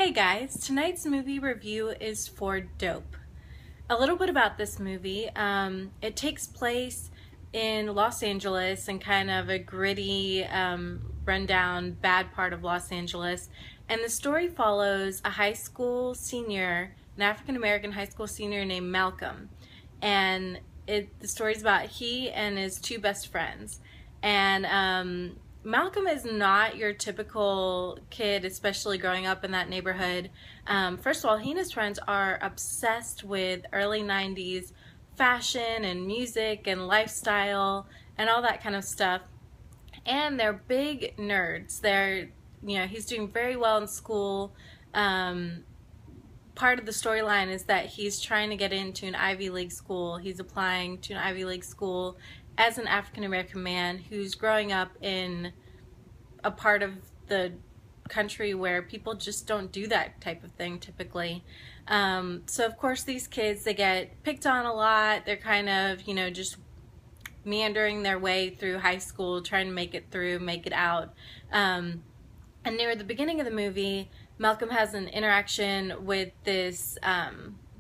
Hey guys, tonight's movie review is for Dope. A little bit about this movie. It takes place in Los Angeles and kind of a gritty, rundown, bad part of Los Angeles. And the story follows a high school senior, an African American high school senior named Malcolm. And the story's about he and his two best friends. And Malcolm is not your typical kid, especially growing up in that neighborhood. First of all, he and his friends are obsessed with early 90s fashion and music and lifestyle and all that kind of stuff. And they're big nerds. He's doing very well in school. Part of the storyline is that he's trying to get into an Ivy League school. He's applying to an Ivy League school as an African American man who's growing up in a part of the country where people just don't do that type of thing typically. So of course these kids, they get picked on a lot. They're kind of, just meandering their way through high school, trying to make it out. And near the beginning of the movie, Malcolm has an interaction with this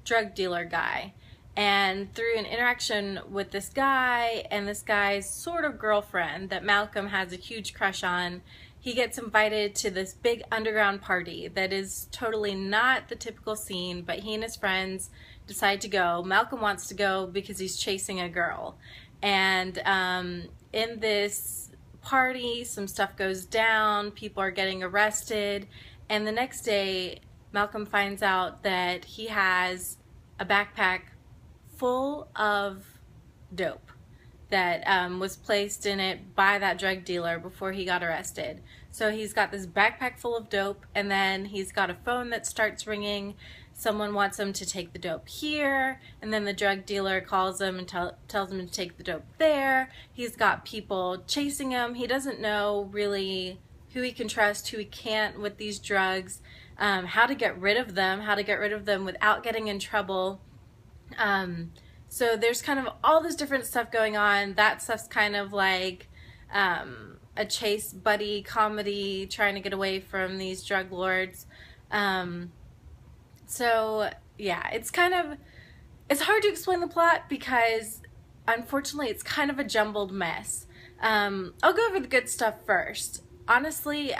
drug dealer guy. And through an interaction with this guy and this guy's sort of girlfriend that Malcolm has a huge crush on, he gets invited to this big underground party that is totally not the typical scene, but he and his friends decide to go. Malcolm wants to go because he's chasing a girl. And in this party, some stuff goes down, people are getting arrested, and the next day, Malcolm finds out that he has a backpack full of dope that was placed in it by that drug dealer before he got arrested. So he's got this backpack full of dope, and then he's got a phone that starts ringing. Someone wants him to take the dope here, and then the drug dealer calls him and tells him to take the dope there. He's got people chasing him. He doesn't know really who he can trust, who he can't with these drugs, how to get rid of them without getting in trouble. So there's kind of all this different stuff going on. That stuff's kind of like a chase buddy comedy trying to get away from these drug lords. So yeah, it's hard to explain the plot because unfortunately it's kind of a jumbled mess. I'll go over the good stuff first. Honestly,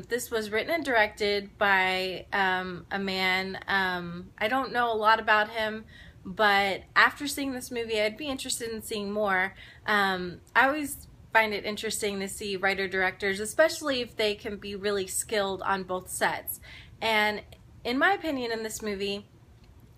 this was written and directed by a man. I don't know a lot about him, but after seeing this movie, I'd be interested in seeing more. I always find it interesting to see writer-directors, especially if they can be really skilled on both sets. And in my opinion, in this movie,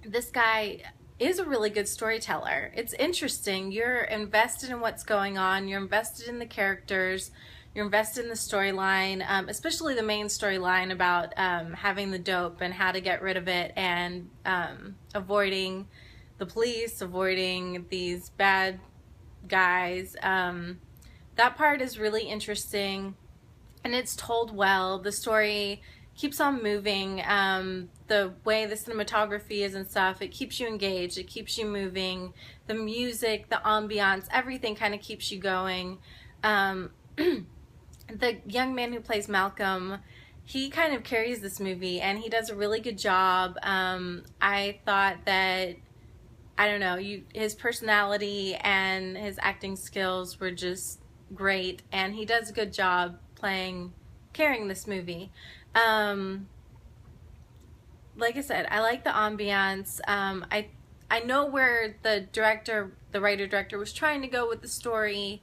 this guy is a really good storyteller. It's interesting. You're invested in what's going on. You're invested in the characters. You're invested in the storyline, especially the main storyline about having the dope and how to get rid of it and avoiding the police, avoiding these bad guys. That part is really interesting, and it's told well. The story keeps on moving. The way the cinematography is and stuff, it keeps you engaged, it keeps you moving. The music, the ambiance, everything kind of keeps you going. The young man who plays Malcolm, he kind of carries this movie, and he does a really good job. I thought that, his personality and his acting skills were just great, and he does a good job carrying this movie. Like I said, I like the ambiance. I know where the writer-director was trying to go with the story.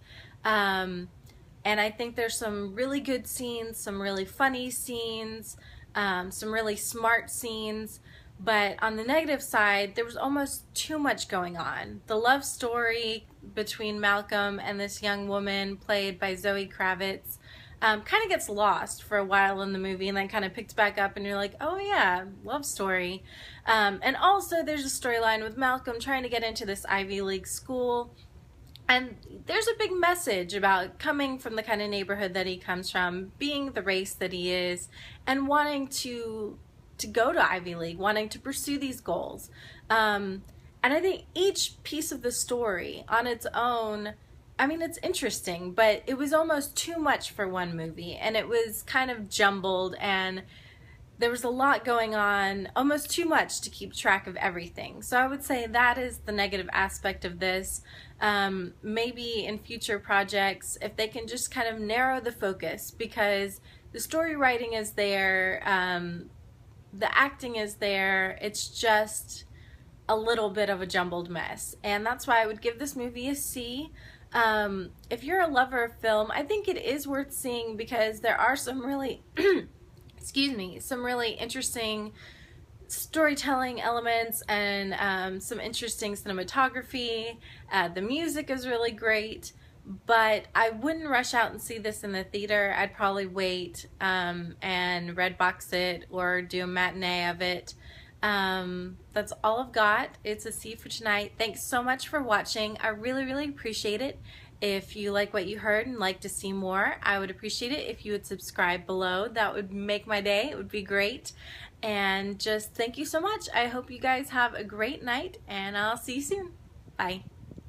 And I think there's some really good scenes, some really funny scenes, some really smart scenes. But on the negative side, there was almost too much going on. The love story between Malcolm and this young woman played by Zoe Kravitz kind of gets lost for a while in the movie and then kind of picked back up, and you're like, oh yeah, love story. And also there's a storyline with Malcolm trying to get into this Ivy League school. And there's a big message about coming from the kind of neighborhood that he comes from, being the race that he is, and wanting to go to Ivy League, wanting to pursue these goals. And I think each piece of the story on its own, it's interesting, but it was almost too much for one movie, and it was kind of jumbled, and there was a lot going on, almost too much to keep track of everything. So I would say that is the negative aspect of this. Maybe in future projects, if they can just kind of narrow the focus, because the story writing is there, the acting is there, it's just a little bit of a jumbled mess. And that's why I would give this movie a C. If you're a lover of film, I think it is worth seeing, because there are some really excuse me, some really interesting storytelling elements and some interesting cinematography. The music is really great, but I wouldn't rush out and see this in the theater. I'd probably wait and Redbox it or do a matinee of it. That's all I've got. It's a C for tonight. Thanks so much for watching. I really, really appreciate it. If you like what you heard and like to see more, I would appreciate it if you would subscribe below. That would make my day. It would be great. And just thank you so much. I hope you guys have a great night, and I'll see you soon. Bye.